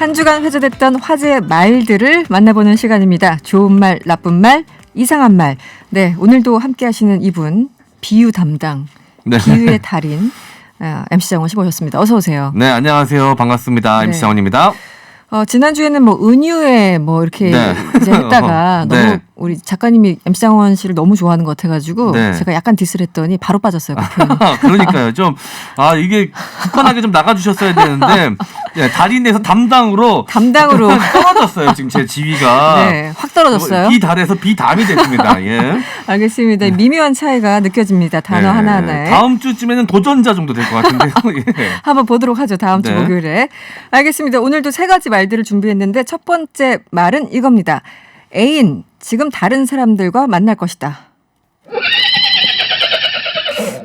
한 주간 회자됐던 화제의 말들을 만나보는 시간입니다. 좋은 말, 나쁜 말, 이상한 말. 네, 오늘도 함께 하시는 이분, 비유 담당, 네. 비유의 달인 MC 장원 씨 모셨습니다. 어서 오세요. 네, 안녕하세요. 반갑습니다. 네. MC 장원입니다. 지난주에는 뭐 은유에 뭐 이렇게 네. 이제 했다가 네. 너무 우리 작가님이 MC 장원 씨를 너무 좋아하는 것 같아가지고 네. 제가 약간 디스를 했더니 바로 빠졌어요. 그 표현이. 그러니까요. 좀, 이게 굳건하게 좀 나가주셨어야 되는데, 예, 달인에서 담당으로 떨어졌어요. 지금 제 지위가. 네, 확 떨어졌어요. 비달에서 비담이 됐습니다. 예. 알겠습니다. 미묘한 차이가 느껴집니다. 단어 네. 하나하나에. 다음 주쯤에는 도전자 정도 될 것 같은데요. 예. 한번 보도록 하죠. 다음 주 네. 목요일에. 알겠습니다. 오늘도 세 가지 말들을 준비했는데 첫 번째 말은 이겁니다. 애인, 지금 다른 사람들과 만날 것이다.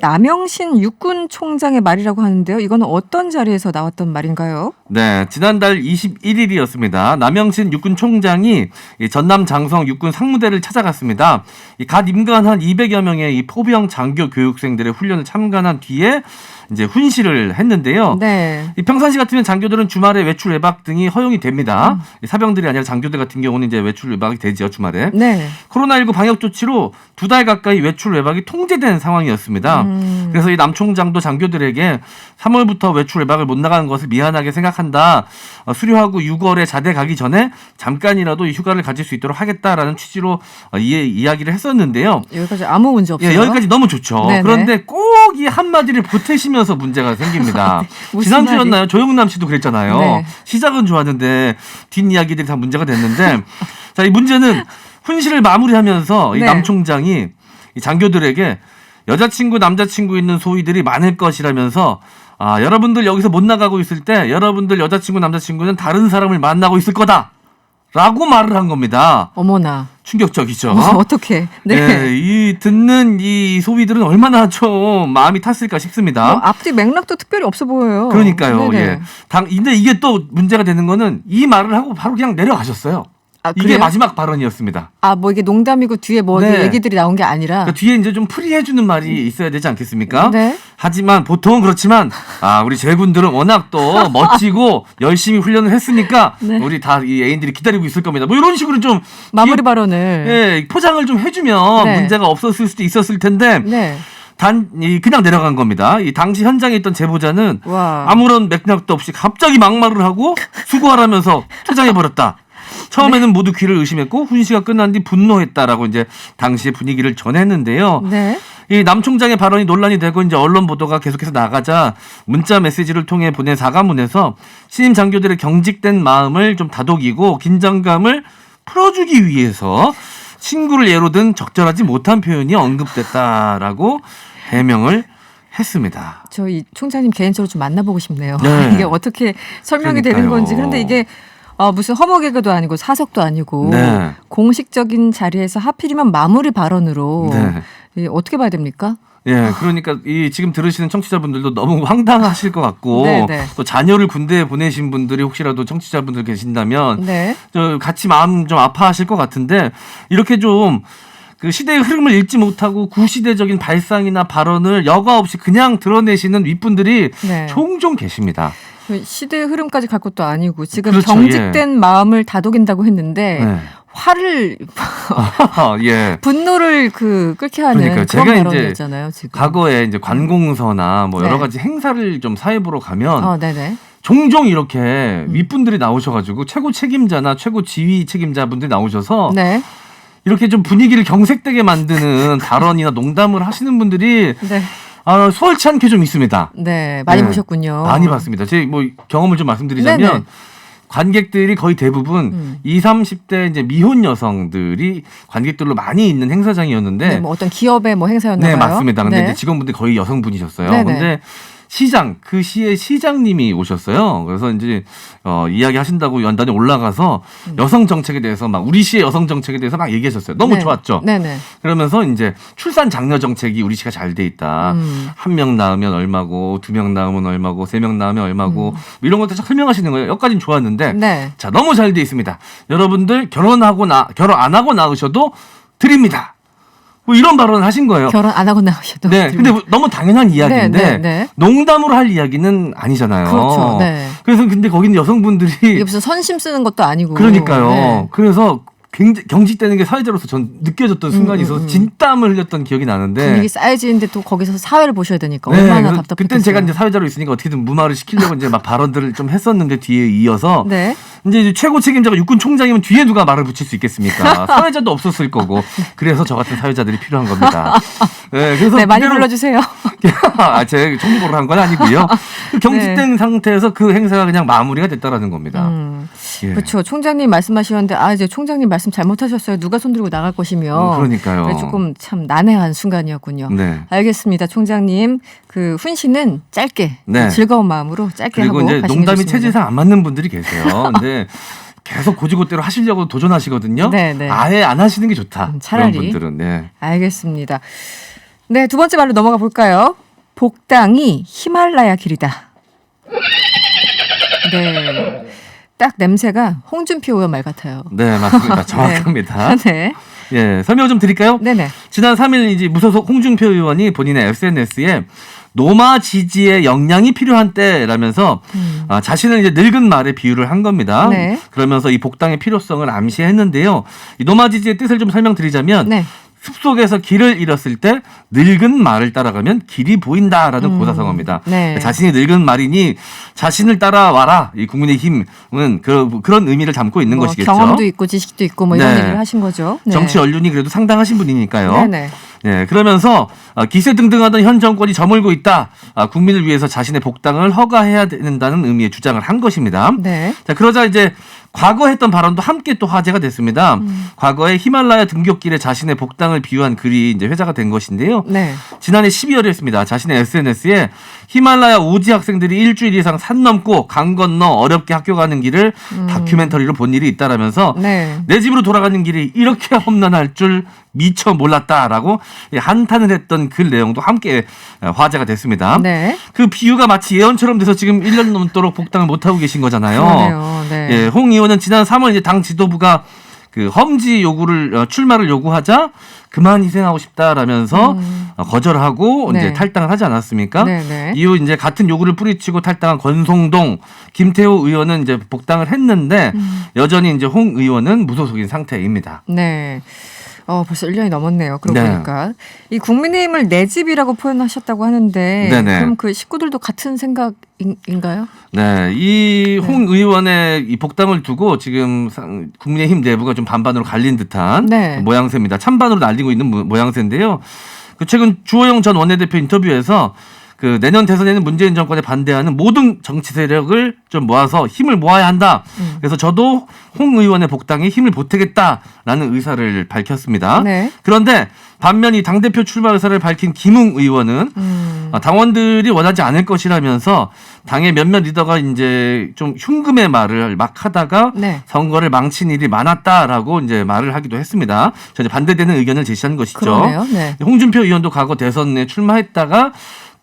남영신 육군 총장의 말이라고 하는데요. 이거는 어떤 자리에서 나왔던 말인가요? 네, 지난달 21일이었습니다. 남영신 육군 총장이 전남 장성 육군 상무대를 찾아갔습니다. 갓 임관한 200여 명의 이 포병 장교 교육생들의 훈련을 참관한 뒤에 이제 훈시를 했는데요. 네. 평상시 같으면 장교들은 주말에 외출 외박 등이 허용이 됩니다. 사병들이 아니라 장교들 같은 경우는 이제 외출 외박이 되죠, 주말에. 네. 코로나19 방역 조치로 2달 가까이 외출 외박이 통제된 상황이었습니다. 그래서 이 남 총장도 장교들에게 3월부터 외출 외박을 못 나가는 것을 미안하게 생각한다. 수료하고 6월에 자대 가기 전에 잠깐이라도 이 휴가를 가질 수 있도록 하겠다라는 취지로 이야기를 했었는데요. 여기까지 아무 문제 없어요. 예, 여기까지 너무 좋죠. 네네. 그런데 꼭 이 한마디를 보태시면서 문제가 생깁니다. 무슨 지난주였나요? 조영남 씨도 그랬잖아요. 네. 시작은 좋았는데 뒷이야기들이 다 문제가 됐는데 자, 이 문제는 훈시를 마무리하면서 이 네. 남 총장이 이 장교들에게 여자친구, 남자친구 있는 소위들이 많을 것이라면서 여러분들 여기서 못 나가고 있을 때 여러분들 여자친구, 남자친구는 다른 사람을 만나고 있을 거다. 라고 말을 한 겁니다. 어머나. 충격적이죠. 어떻게? 네. 네, 이 듣는 이 소비들은 얼마나 좀 마음이 탔을까 싶습니다. 앞뒤 맥락도 특별히 없어 보여요. 그러니까요. 네네. 예. 근데 이게 또 문제가 되는 거는 이 말을 하고 바로 그냥 내려가셨어요. 이게 그래요? 마지막 발언이었습니다. 뭐 이게 농담이고 뒤에 뭐 네. 얘기들이 나온 게 아니라. 그러니까 뒤에 이제 좀 풀이해주는 말이 있어야 되지 않겠습니까? 네. 하지만 보통은 그렇지만 우리 제군들은 워낙 또 멋지고 열심히 훈련을 했으니까 네. 우리 다 이 애인들이 기다리고 있을 겁니다. 뭐 이런 식으로 좀 마무리 발언을. 예, 포장을 좀 해주면 네. 문제가 없었을 수도 있었을 텐데 네. 그냥 내려간 겁니다. 이 당시 현장에 있던 제보자는 와. 아무런 맥락도 없이 갑자기 막말을 하고 수고하라면서 퇴장해버렸다. 처음에는 모두 귀를 의심했고 훈시가 끝난 뒤 분노했다라고 이제 당시의 분위기를 전했는데요. 네. 이 남 총장의 발언이 논란이 되고 이제 언론 보도가 계속해서 나가자 문자 메시지를 통해 보낸 사과문에서 신임 장교들의 경직된 마음을 좀 다독이고 긴장감을 풀어주기 위해서 친구를 예로 든 적절하지 못한 표현이 언급됐다라고 해명을 했습니다. 저 이 총장님 개인적으로 좀 만나보고 싶네요. 네. 이게 어떻게 설명이 되는 그러니까요. 건지. 그런데 이게 무슨 허무개그도 아니고 사석도 아니고 네. 공식적인 자리에서 하필이면 마무리 발언으로 네. 어떻게 봐야 됩니까? 예, 그러니까 이 지금 들으시는 청취자분들도 너무 황당하실 것 같고 네네. 또 자녀를 군대에 보내신 분들이 혹시라도 청취자분들 계신다면 네. 같이 마음 좀 아파하실 것 같은데 이렇게 좀 그 시대의 흐름을 읽지 못하고 구시대적인 발상이나 발언을 여과 없이 그냥 드러내시는 윗분들이 네. 종종 계십니다. 시대의 흐름까지 갈 것도 아니고 지금 그렇죠, 경직된 마음을 다독인다고 했는데 네. 화를 예. 분노를 끓게 하는 그러니까요. 그런 제가 이제 발언이었잖아요. 지금. 과거에 이제 관공서나 뭐 여러 네. 가지 행사를 좀 사회 보러 가면 네네. 종종 이렇게 윗분들이 나오셔가지고 최고 책임자나 최고 지휘 책임자분들이 나오셔서 네. 이렇게 좀 분위기를 경색되게 만드는 발언이나 농담을 하시는 분들이 네. 수월치 않게 좀 있습니다. 네. 많이 네. 보셨군요. 많이 봤습니다. 제 뭐 경험을 좀 말씀드리자면 네네. 관객들이 거의 대부분 20, 30대 이제 미혼 여성들이 관객들로 많이 있는 행사장이었는데 네, 뭐 어떤 기업의 뭐 행사였나 네, 봐요. 맞습니다. 근데 네. 이제 직원분들이 거의 여성분이셨어요. 네네. 근데 그 시의 시장님이 오셨어요. 그래서 이제 이야기 하신다고 연단에 올라가서 여성 정책에 대해서 막 우리 시의 여성 정책에 대해서 막 얘기하셨어요. 너무 네. 좋았죠. 네네. 그러면서 이제 출산 장려 정책이 우리 시가 잘 돼 있다. 한 명 낳으면 얼마고, 2명 낳으면 얼마고, 3명 낳으면 얼마고, 뭐 이런 것들 설명하시는 거예요. 여기까지는 좋았는데, 네. 자, 너무 잘 돼 있습니다. 여러분들 결혼 안 하고 낳으셔도 드립니다. 뭐 이런 발언을 하신 거예요. 결혼 안 하고 나오셔도. 네, 근데 너무 당연한 이야기인데 네, 네, 네. 농담으로 할 이야기는 아니잖아요. 그렇죠. 네. 그래서 근데 거기는 여성분들이 이게 무슨 선심 쓰는 것도 아니고. 그러니까요. 네. 그래서 굉장히 경직되는 게 사회자로서 전 느껴졌던 순간이 있어서 진땀을 흘렸던 기억이 나는데 분위기 쌓여지는데 또 거기서 사회를 보셔야 되니까 네, 얼마나 그래서 답답했겠어요. 그땐 제가 이제 사회자로 있으니까 어떻게든 무마를 시키려고 이제 막 발언들을 좀 했었는데 뒤에 이어서 네. 이제 최고 책임자가 육군 총장이면 뒤에 누가 말을 붙일 수 있겠습니까? 사회자도 없었을 거고 그래서 저 같은 사회자들이 필요한 겁니다. 네, 그래서 네, 많이 그대로- 불러주세요. 제 청부보를 한 건 아니고요. 그 경직된 상태에서 그 행사가 그냥 마무리가 됐다라는 겁니다. 예. 그렇죠. 총장님 말씀하셨는데 이제 총장님 말씀 잘못하셨어요. 누가 손들고 나갈 것이며. 그러니까요. 그래서 조금 참 난해한 순간이었군요. 네. 알겠습니다. 총장님 그 훈시는 짧게 네. 즐거운 마음으로 짧게 그리고 하고 이제 가시는 게 농담이 좋습니다. 체질상 안 맞는 분들이 계세요. 근데 계속 고지고대로 하시려고 도전하시거든요. 네, 네. 아예 안 하시는 게 좋다. 차라리. 그런 분들은. 네. 알겠습니다. 네, 두 번째 말로 넘어가 볼까요? 복당이 히말라야 길이다. 네. 딱 냄새가 홍준표 의원 말 같아요. 네, 맞습니다. 정확합니다. 네. 예, 설명 좀 드릴까요? 네네. 지난 3일 이제 무소속 홍준표 의원이 본인의 SNS에 노마 지지의 역량이 필요한 때라면서 자신을 이제 늙은 말에 비유를 한 겁니다. 네. 그러면서 이 복당의 필요성을 암시했는데요. 이 노마 지지의 뜻을 좀 설명드리자면 네. 숲속에서 길을 잃었을 때 늙은 말을 따라가면 길이 보인다라는 고사성어입니다. 네. 자신이 늙은 말이니 자신을 따라와라. 이 국민의힘은 그런 의미를 담고 있는 뭐 것이겠죠. 경험도 있고 지식도 있고 뭐 이런 네. 얘기를 하신 거죠. 네. 정치 연륜이 그래도 상당하신 분이니까요. 네네. 네, 그러면서 기세등등하던 현 정권이 저물고 있다. 국민을 위해서 자신의 복당을 허가해야 된다는 의미의 주장을 한 것입니다. 네. 자, 그러자 이제 과거 했던 발언도 함께 또 화제가 됐습니다. 과거에 히말라야 등굣길에 자신의 복당을 비유한 글이 이제 회자가 된 것인데요. 네. 지난해 12월이었습니다. 자신의 SNS에 히말라야 오지 학생들이 일주일 이상 산 넘고 강 건너 어렵게 학교 가는 길을 다큐멘터리로 본 일이 있다라면서 네. 내 집으로 돌아가는 길이 이렇게 험난할 줄 미처 몰랐다라고 한탄을 했던 글 내용도 함께 화제가 됐습니다. 네. 그 비유가 마치 예언처럼 돼서 지금 1년 넘도록 복당을 못하고 계신 거잖아요. 그러네요. 네. 예, 홍 의원은 지난 3월 이제 당 지도부가 그 험지 요구를 출마를 요구하자 그만 희생하고 싶다라면서 거절하고 네. 이제 탈당을 하지 않았습니까? 네, 네. 이후 이제 같은 요구를 뿌리치고 탈당한 권성동, 김태호 의원은 이제 복당을 했는데 여전히 이제 홍 의원은 무소속인 상태입니다. 네. 벌써 1년이 넘었네요. 그러고 네. 보니까. 이 국민의힘을 내 집이라고 표현하셨다고 하는데 네네. 그럼 그 식구들도 같은 생각인가요? 네, 이 홍 의원의 이 복당을 두고 지금 국민의힘 내부가 좀 반반으로 갈린 듯한 네. 모양새입니다. 찬반으로 날리고 있는 모양새인데요. 그 최근 주호영 전 원내대표 인터뷰에서 그 내년 대선에는 문재인 정권에 반대하는 모든 정치 세력을 좀 모아서 힘을 모아야 한다. 그래서 저도 홍 의원의 복당에 힘을 보태겠다라는 의사를 밝혔습니다. 네. 그런데 반면 이 당대표 출마 의사를 밝힌 김웅 의원은 당원들이 원하지 않을 것이라면서 당의 몇몇 리더가 이제 좀 흉금의 말을 막 하다가 네. 선거를 망친 일이 많았다라고 이제 말을 하기도 했습니다. 전혀 반대되는 의견을 제시한 것이죠. 그러네요. 네. 홍준표 의원도 과거 대선에 출마했다가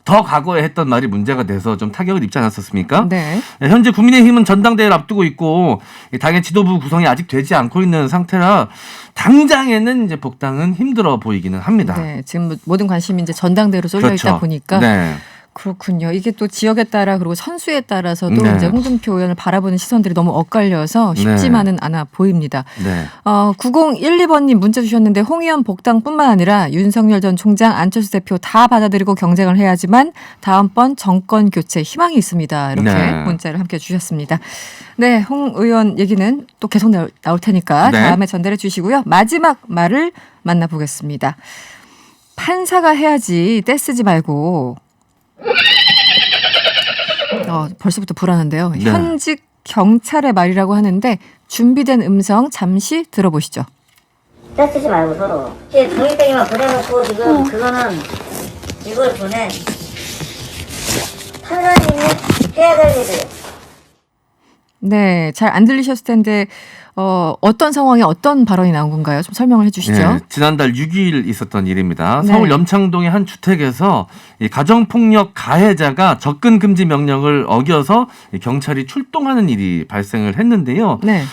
더 과거에 했던 말이 문제가 돼서 좀 타격을 입지 않았었습니까? 네. 현재 국민의힘은 전당대회를 앞두고 있고 당의 지도부 구성이 아직 되지 않고 있는 상태라 당장에는 이제 복당은 힘들어 보이기는 합니다. 네. 지금 모든 관심이 이제 전당대로 쏠려 그렇죠. 있다 보니까 네. 그렇군요. 이게 또 지역에 따라 그리고 선수에 따라서도 네. 이제 홍준표 의원을 바라보는 시선들이 너무 엇갈려서 쉽지만은 않아 보입니다. 네. 9012번님 문자 주셨는데 홍 의원 복당뿐만 아니라 윤석열 전 총장, 안철수 대표 다 받아들이고 경쟁을 해야지만 다음번 정권 교체 희망이 있습니다. 이렇게 네. 문자를 함께 주셨습니다. 네, 홍 의원 얘기는 또 계속 나올 테니까 네. 다음에 전달해 주시고요. 마지막 말을 만나보겠습니다. 판사가 해야지 떼쓰지 말고 벌써부터 불안한데요. 네. 현직 경찰의 말이라고 하는데 준비된 음성 잠시 들어보시죠. 떼쓰지 말고 서로. 이제 종이땡이만 보내놓고 지금 그거는 이걸 보내. 판사님이 해야 될 일을. 네, 잘 안 들리셨을 텐데 어떤 상황에 어떤 발언이 나온 건가요? 좀 설명을 해주시죠. 네, 지난달 6일 있었던 일입니다. 네. 서울 염창동의 한 주택에서 이 가정폭력 가해자가 접근 금지 명령을 어겨서 이 경찰이 출동하는 일이 발생을 했는데요. 네,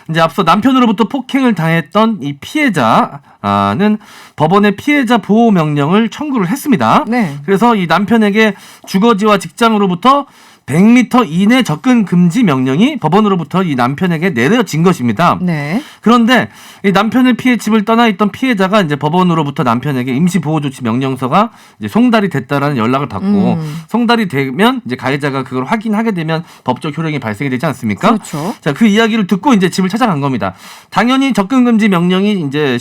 이제 앞서 남편으로부터 폭행을 당했던 이 피해자는 법원에 피해자 보호 명령을 청구를 했습니다. 네. 그래서 이 남편에게 주거지와 직장으로부터 100m 이내 접근 금지 명령이 법원으로부터 이 남편에게 내려진 것입니다. 네. 그런데 이 남편을 피해 집을 떠나 있던 피해자가 이제 법원으로부터 남편에게 임시 보호 조치 명령서가 이제 송달이 됐다라는 연락을 받고 송달이 되면 이제 가해자가 그걸 확인하게 되면 법적 효력이 발생이 되지 않습니까? 그렇죠. 자, 그 이야기를 듣고 이제 집을 찾아간 겁니다. 당연히 접근 금지 명령이 이제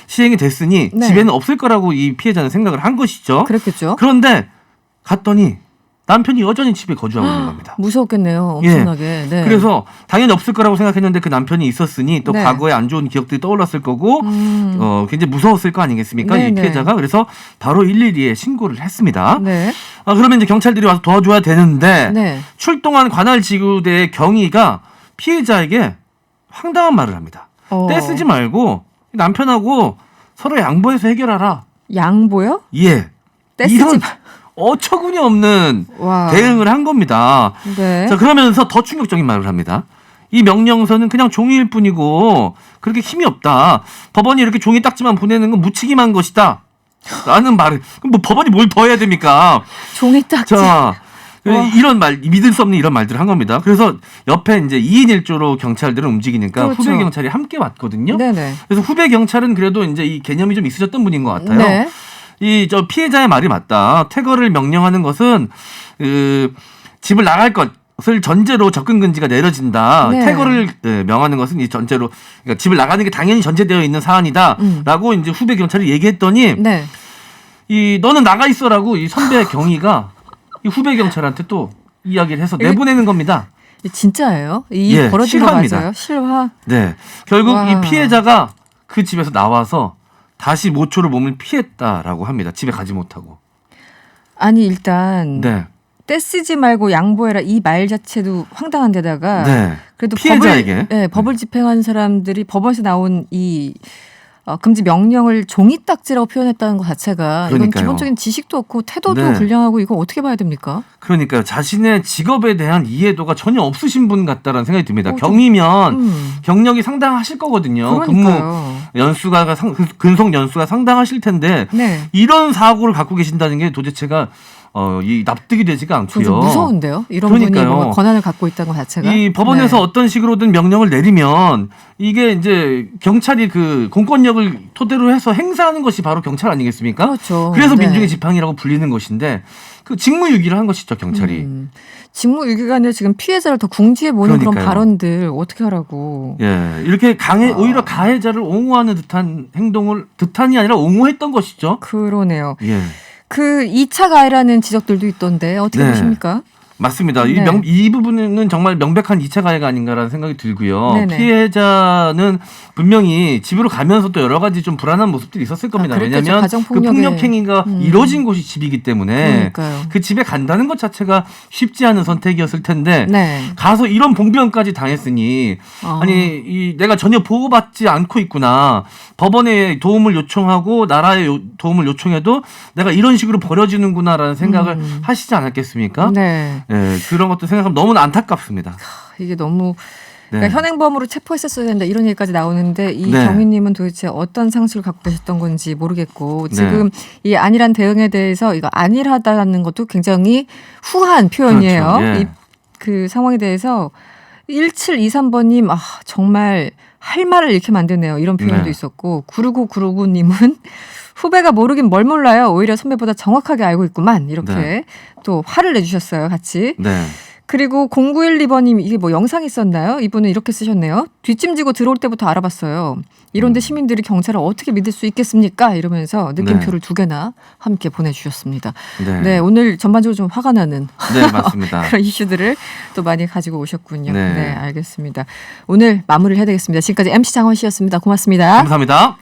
시행이 됐으니 네. 집에는 없을 거라고 이 피해자는 생각을 한 것이죠. 그랬겠죠. 그런데 갔더니 남편이 여전히 집에 거주하고 있는 겁니다. 무서웠겠네요. 예. 엄청나게. 네. 그래서 당연히 없을 거라고 생각했는데 그 남편이 있었으니 또 네. 과거에 안 좋은 기억들이 떠올랐을 거고 굉장히 무서웠을 거 아니겠습니까? 네, 이 네. 피해자가. 그래서 바로 112에 신고를 했습니다. 네. 그러면 이제 경찰들이 와서 도와줘야 되는데 네. 출동한 관할지구대의 경위가 피해자에게 황당한 말을 합니다. 떼쓰지 말고 남편하고 서로 양보해서 해결하라. 양보요? 예. 떼쓰지 이런 마. 어처구니 없는 와. 대응을 한 겁니다. 네. 자, 그러면서 더 충격적인 말을 합니다. 이 명령서는 그냥 종이일 뿐이고 그렇게 힘이 없다. 법원이 이렇게 종이 딱지만 보내는 건 무책임한 것이다. 라는 말을. 그럼 뭐 법원이 뭘 더 해야 됩니까? 종이 딱지. 자, 와. 이런 말, 믿을 수 없는 이런 말들을 한 겁니다. 그래서 옆에 이제 2인 1조로 경찰들은 움직이니까 그렇죠. 후배 경찰이 함께 왔거든요. 네네. 그래서 후배 경찰은 그래도 이제 이 개념이 좀 있으셨던 분인 것 같아요. 네. 저 피해자의 말이 맞다. 퇴거를 명령하는 것은 집을 나갈 것을 전제로 접근 금지가 내려진다. 네. 퇴거를 명하는 것은 이 전제로 그러니까 집을 나가는 게 당연히 전제되어 있는 사안이다라고 이제 후배 경찰이 얘기했더니 네. 이 너는 나가 있어라고 이 선배 경위가 이 후배 경찰한테 또 이야기를 해서 내보내는 겁니다. 진짜예요? 이 예, 벌어진 거 실화입니다. 맞아요? 실화? 네. 결국 와. 이 피해자가 그 집에서 나와서 다시 모초로 몸을 피했다라고 합니다. 집에 가지 못하고. 아니 일단 네. 떼쓰지 말고 양보해라 이 말 자체도 황당한 데다가 네. 그래도 피해자에게. 법을 집행한 사람들이 법원에서 나온 이 금지 명령을 종이 딱지라고 표현했다는 것 자체가 이건 그러니까요. 기본적인 지식도 없고 태도도 네. 불량하고 이거 어떻게 봐야 됩니까? 그러니까 자신의 직업에 대한 이해도가 전혀 없으신 분 같다라는 생각이 듭니다. 좀- 경이면 경력이 상당하실 거거든요. 근무 그러니까요. 연수가 근속 연수가 상당하실 텐데 네. 이런 사고를 갖고 계신다는 게 도대체가 이 납득이 되지가 않고요. 좀 무서운데요. 이런 그러니까요. 분이 뭔가 권한을 갖고 있다는 것 자체가. 이 법원에서 네. 어떤 식으로든 명령을 내리면 이게 이제 경찰이 그 공권력을 토대로 해서 행사하는 것이 바로 경찰 아니겠습니까? 그렇죠. 그래서 네. 민중의 지팡이라고 불리는 것인데 그 직무유기를 한 것이죠 경찰이. 직무유기가 아니라 지금 피해자를 더 궁지에 보는 그런 그러니까요. 발언들 어떻게 하라고. 예, 이렇게 오히려 가해자를 옹호하는 듯한 행동을 듯한이 아니라 옹호했던 것이죠. 그러네요. 예, 그 2차 가해라는 지적들도 있던데 어떻게 네. 보십니까? 맞습니다. 네. 이 부분은 정말 명백한 2차 가해가 아닌가라는 생각이 들고요. 네네. 피해자는 분명히 집으로 가면서 또 여러 가지 좀 불안한 모습들이 있었을 겁니다. 그랬겠죠. 왜냐하면 그 가정폭력에. 폭력행위가 이루어진 곳이 집이기 때문에 그러니까요. 그 집에 간다는 것 자체가 쉽지 않은 선택이었을 텐데 네. 가서 이런 봉변까지 당했으니 아니 내가 전혀 보호받지 않고 있구나. 법원에 도움을 요청하고 나라의 도움을 요청해도 내가 이런 식으로 벌어지는구나라는 생각을 하시지 않았겠습니까? 네. 예, 그런 것도 생각하면 너무나 안타깝습니다. 이게 너무 네. 그러니까 현행범으로 체포했었어야 된다 이런 얘기까지 나오는데 이 네. 경위님은 도대체 어떤 상식을 갖고 계셨던 건지 모르겠고 네. 지금 이 안일한 대응에 대해서 이거 안일하다는 것도 굉장히 후한 표현이에요. 그렇죠. 예. 그 상황에 대해서 1723번님 정말 할 말을 잃게 만드네요. 이런 표현도 네. 있었고 9999님은 후배가 모르긴 뭘 몰라요. 오히려 선배보다 정확하게 알고 있구만. 이렇게 네. 또 화를 내주셨어요. 같이. 네. 그리고 0912번님 이게 뭐 영상이 있었나요? 이분은 이렇게 쓰셨네요. 뒷짐지고 들어올 때부터 알아봤어요. 이런데 시민들이 경찰을 어떻게 믿을 수 있겠습니까? 이러면서 느낌표를 2개나 함께 보내주셨습니다. 네. 네, 오늘 전반적으로 좀 화가 나는 네, 맞습니다. 그런 이슈들을 또 많이 가지고 오셨군요. 네. 네, 알겠습니다. 오늘 마무리를 해야 되겠습니다. 지금까지 MC 장원 씨였습니다. 고맙습니다. 감사합니다.